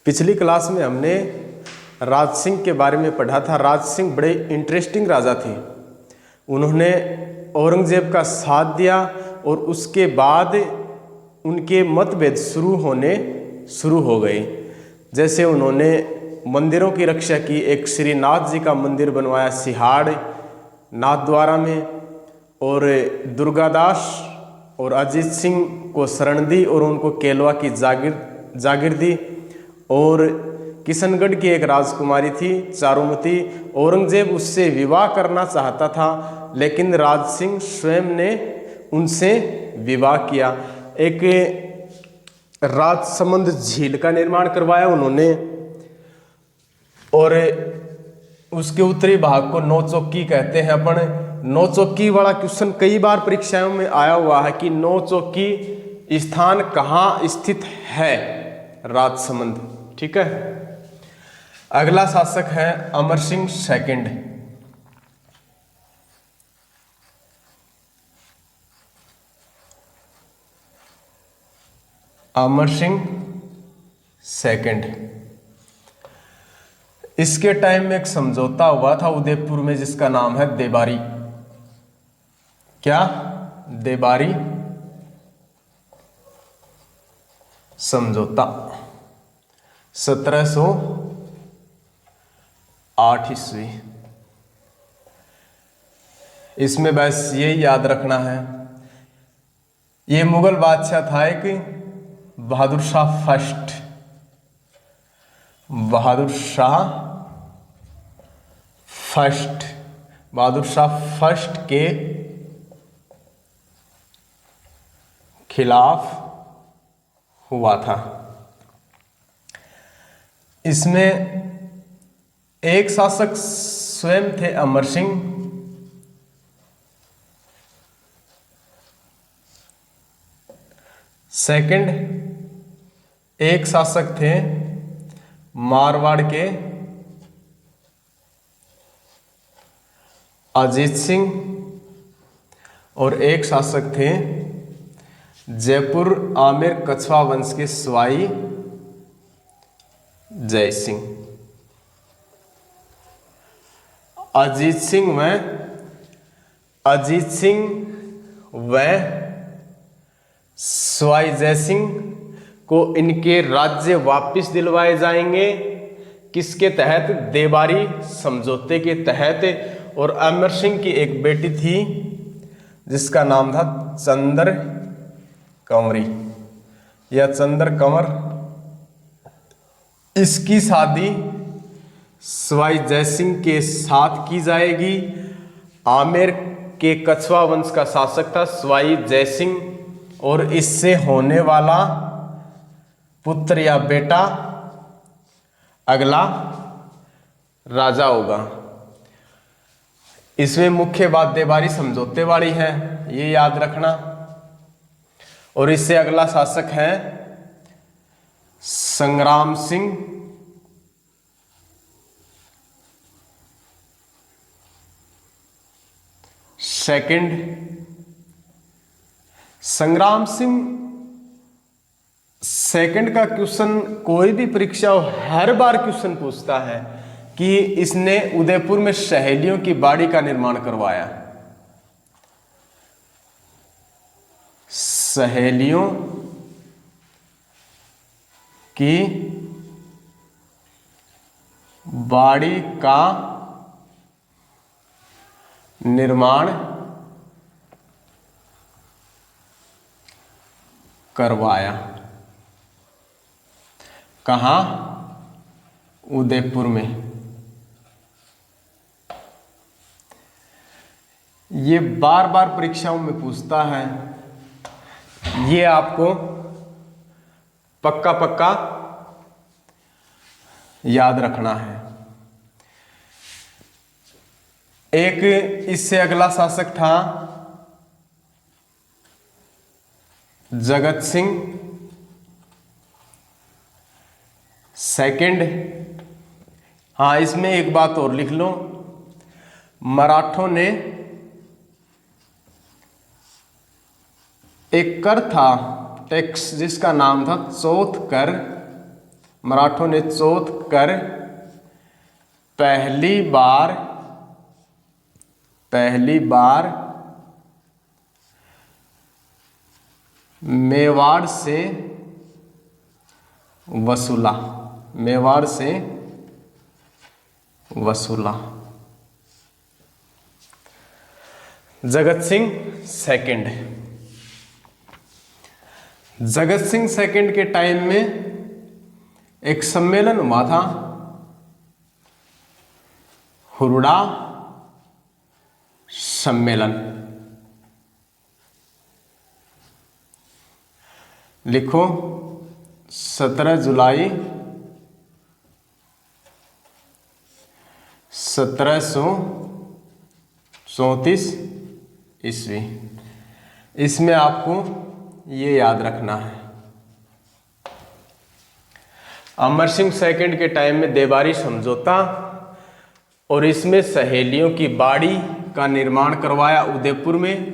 पिछली क्लास में हमने राज सिंह के बारे में पढ़ा था। राज सिंह बड़े इंटरेस्टिंग राजा थे। उन्होंने औरंगजेब का साथ दिया और उसके बाद उनके मतभेद शुरू हो गए। जैसे उन्होंने मंदिरों की रक्षा की, एक श्रीनाथ जी का मंदिर बनवाया सिहाड़ नाथद्वारा में, और दुर्गादास और अजीत सिंह को शरण दी और उनको केलवा की जागीर दी। और किशनगढ़ की एक राजकुमारी थी चारुमती, औरंगजेब उससे विवाह करना चाहता था, लेकिन राज सिंह स्वयं ने उनसे विवाह किया। एक राजसमंद झील का निर्माण करवाया उन्होंने, और उसके उत्तरी भाग को नौचौकी कहते हैं अपन। नौचौकी वाला क्वेश्चन कई बार परीक्षाओं में आया हुआ है कि नौचौकी स्थान कहाँ स्थित है, राजसमंद। ठीक है। अगला शासक है अमर सिंह सेकंड। अमर सिंह सेकंड, इसके टाइम में एक समझौता हुआ था उदयपुर में जिसका नाम है देबारी। क्या? देबारी समझौता 1708 ईस्वी। इसमें बस यही याद रखना है, ये मुगल बादशाह था एक बहादुर शाह फर्स्ट। बहादुर शाह फर्स्ट के खिलाफ हुआ था। इसमें एक शासक स्वयं थे अमर सिंह, सेकंड एक शासक थे मारवाड़ के अजीत सिंह, और एक शासक थे जयपुर आमेर कछवा वंश के सवाई जय सिंह। अजीत सिंह व सवाई जय सिंह को इनके राज्य वापस दिलवाए जाएंगे। किसके तहत? देबारी समझौते के तहत। और अमर सिंह की एक बेटी थी जिसका नाम था चंद्र कंवरी या चंद्र कंवर। इसकी शादी सवाई जयसिंह के साथ की जाएगी। आमेर के कछवा वंश का शासक था सवाई जयसिंह, और इससे होने वाला पुत्र या बेटा अगला राजा होगा। इसमें मुख्य बात देबारी समझौते वाली है, ये याद रखना। और इससे अगला शासक है संग्राम सिंह सेकंड। संग्राम सिंह सेकंड का क्वेश्चन कोई भी परीक्षा हो हर बार क्वेश्चन पूछता है कि इसने उदयपुर में सहेलियों की बाड़ी का निर्माण करवाया। सहेलियों की बाड़ी का निर्माण करवाया। कहाँ? उदयपुर में। ये बार बार परीक्षाओं में पूछता है, ये आपको पक्का याद रखना है। एक इससे अगला शासक था जगत सिंह सेकंड। हाँ, इसमें एक बात और लिख लो, मराठों ने एक कर था टैक्स जिसका नाम था चौथ कर, मराठों ने चौथ कर पहली बार मेवाड़ से वसूला। जगत सिंह सेकंड के टाइम में एक सम्मेलन हुआ था, हुरडा सम्मेलन। लिखो 17 जुलाई 1734 ईस्वी। इसमें आपको ये याद रखना है, अमर सिंह सेकंड के टाइम में देबारी समझौता, और इसमें सहेलियों की बाड़ी का निर्माण करवाया उदयपुर में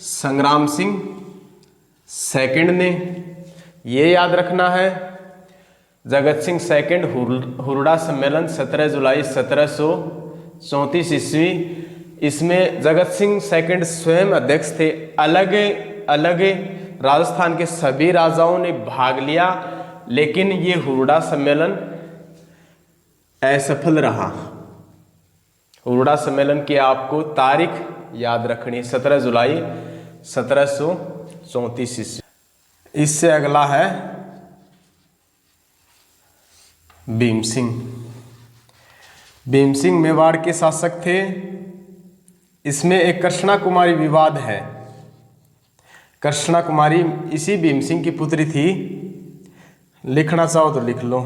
संग्राम सिंह सेकंड ने, ये याद रखना है। जगत सिंह सेकंड हुरडा सम्मेलन 17 जुलाई 1734 ईस्वी। इसमें जगत सिंह सेकंड स्वयं अध्यक्ष थे। अलग अलग राजस्थान के सभी राजाओं ने भाग लिया, लेकिन ये हुरडा सम्मेलन असफल रहा। हुरडा सम्मेलन की आपको तारीख याद रखनी है, 17 जुलाई 1734 ईस्वी। इससे अगला है भीम सिंह मेवाड़ के शासक थे। इसमें एक कृष्णा कुमारी विवाद है। कृष्णा कुमारी इसी भीम सिंह की पुत्री थी। लिखना चाहो तो लिख लो।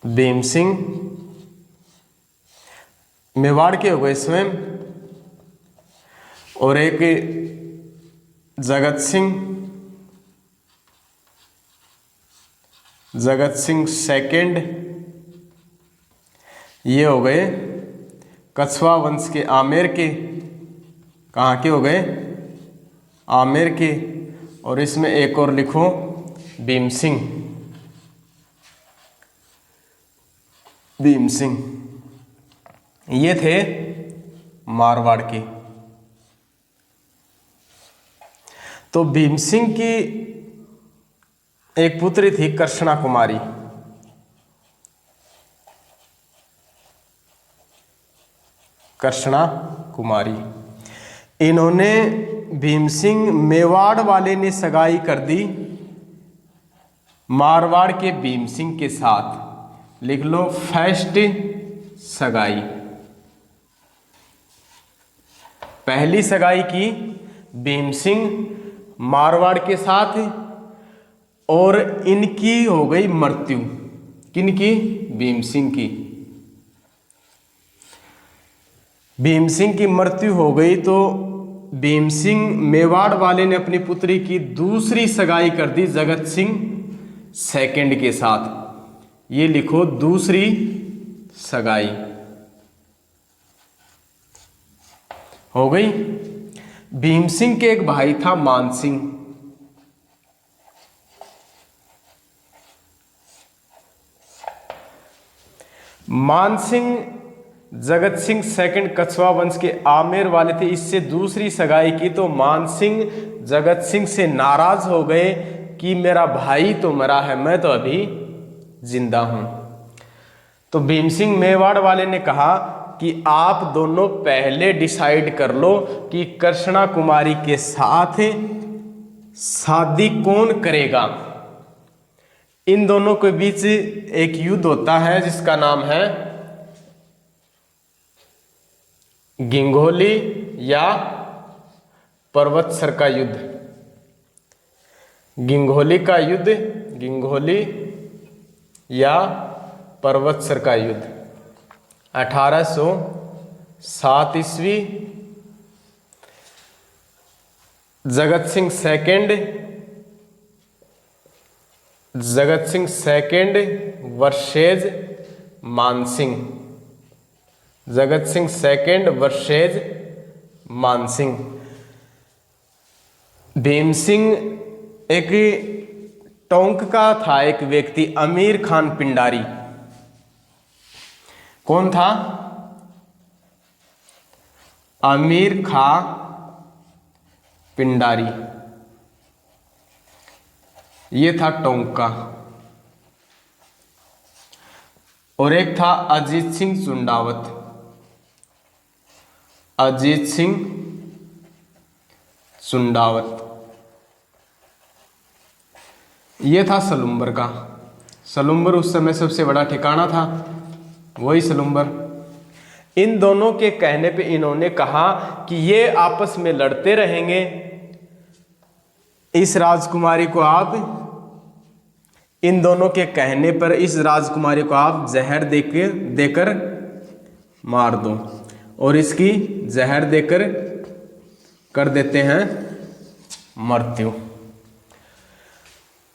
भीम सिंह मेवाड़ के हो गए स्वयं, और एक जगत सिंह सेकंड, ये हो गए कछवा वंश के आमेर के। कहाँ के हो गए? आमेर के। और इसमें एक और लिखो भीम सिंह, ये थे मारवाड़ के। तो भीम सिंह की एक पुत्री थी कृष्णा कुमारी। इन्होंने भीम सिंह मेवाड़ वाले ने सगाई कर दी मारवाड़ के भीम सिंह के साथ। लिख लो फर्स्ट सगाई। पहली सगाई की भीम सिंह मारवाड़ के साथ, और इनकी हो गई मृत्यु। किनकी? भीम सिंह की। भीम सिंह की मृत्यु हो गई तो भीम सिंह मेवाड़ वाले ने अपनी पुत्री की दूसरी सगाई कर दी जगत सिंह सेकंड के साथ। ये लिखो दूसरी सगाई हो गई। भीम सिंह के एक भाई था मान सिंह। मान सिंह जगत सिंह सेकंड कछवा वंश के आमेर वाले थे। इससे दूसरी सगाई की तो मान सिंह जगत सिंह से नाराज हो गए कि मेरा भाई तो मरा है, मैं तो अभी जिंदा हूं। तो भीम सिंह मेवाड़ वाले ने कहा कि आप दोनों पहले डिसाइड कर लो कि कृष्णा कुमारी के साथ शादी कौन करेगा। इन दोनों के बीच एक युद्ध होता है जिसका नाम है गिंघोली या पर्वतसर का युद्ध। गिंघोली या पर्वतसर का युद्ध 1807 ईस्वी। Jagat Singh second versus Mansingh. Jagat Singh second versus Mansingh. Bhim Singh एक टोंक का था एक व्यक्ति अमीर खान पिंडारी। कौन था? अमीर खां पिंडारी, ये था टोंक का। और एक था अजीत सिंह चुंडावत। अजीत सिंह चुंडावत, ये था सलूम्बर का। सलूम्बर उस समय सबसे बड़ा ठिकाना था, वही सलूम्बर। इन दोनों के कहने पे इन्होंने कहा कि ये आपस में लड़ते रहेंगे, इस राजकुमारी को आप, इन दोनों के कहने पर इस राजकुमारी को आप जहर देकर मार दो, और इसकी जहर देकर कर देते हैं मृत्यु।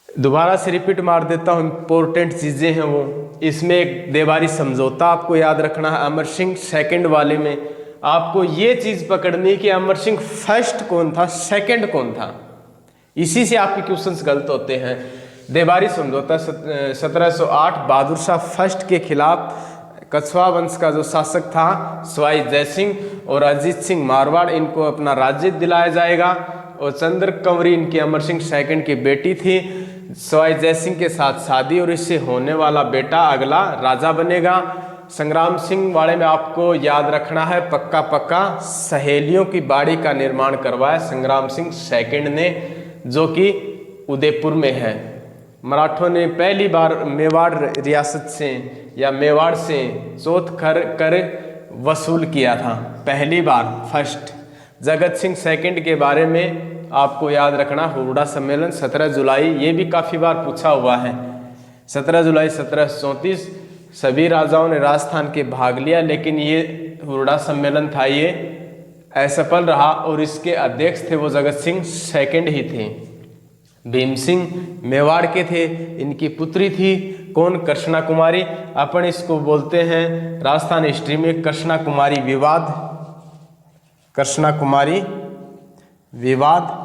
दोबारा से रिपीट मार देता हूँ, इंपॉर्टेंट चीज़ें हैं वो। इसमें एक देवारी समझौता आपको याद रखना है। अमर सिंह सेकंड वाले में आपको ये चीज़ पकड़नी है कि अमर सिंह फर्स्ट कौन था, सेकंड कौन था। इसी से आपके क्वेश्चंस गलत होते हैं। देवारी समझौता 1708 बहादुर शाह फर्स्ट के खिलाफ कछवा वंश का जो शासक था सवाई जयसिंह और अजीत सिंह मारवाड़, इनको अपना राज्य दिलाया जाएगा। और चंद्र कंवरी इनकी अमर सिंह सेकंड की बेटी थी। सवाई जयसिंह के साथ शादी और इससे होने वाला बेटा अगला राजा बनेगा। संग्राम सिंह वाले में आपको याद रखना है पक्का पक्का, सहेलियों की बाड़ी का निर्माण करवाया संग्राम सिंह सेकंड ने, जो कि उदयपुर में है। मराठों ने पहली बार मेवाड़ रियासत से या मेवाड़ से चौथ कर वसूल किया था, पहली बार, फर्स्ट। जगत सिंह सेकंड के बारे में आपको याद रखना, हुरडा सम्मेलन 17 जुलाई, ये भी काफ़ी बार पूछा हुआ है। 17 जुलाई 1734 सभी राजाओं ने राजस्थान के भाग लिया, लेकिन ये हुरडा सम्मेलन था ये असफल रहा, और इसके अध्यक्ष थे वो जगत सिंह सेकंड ही थे। भीम सिंह मेवाड़ के थे, इनकी पुत्री थी कौन? कृष्णा कुमारी। अपन इसको बोलते हैं राजस्थान हिस्ट्री में कृष्णा कुमारी विवाद। कृष्णा कुमारी विवाद।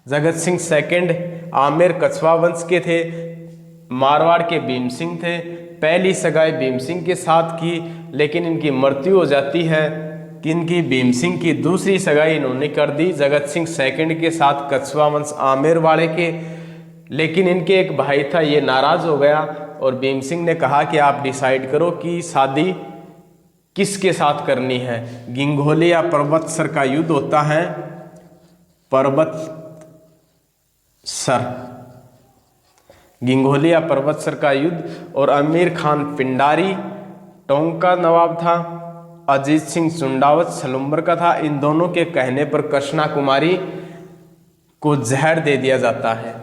जगत सिंह सेकंड आमेर कछवा वंश के थे, मारवाड़ के भीम सिंह थे। पहली सगाई भीम सिंह के साथ की, लेकिन इनकी मृत्यु हो जाती है कि इनकी भीम सिंह की दूसरी सगाई इन्होंने कर दी जगत सिंह सेकंड के साथ, कछवा वंश आमेर वाले के। लेकिन इनके एक भाई था, ये नाराज हो गया और भीम सिंह ने कहा कि आप डिसाइड करो कि शादी किसके साथ करनी है। गिंघोली या पर्वतसर का युद्ध होता है, पर्वतसर, गिंघोली या पर्वतसर का युद्ध। और अमीर खान पिंडारी टोंक का नवाब था, अजीत सिंह चुंडावत सलूम्बर का था। इन दोनों के कहने पर कृष्णा कुमारी को जहर दे दिया जाता है।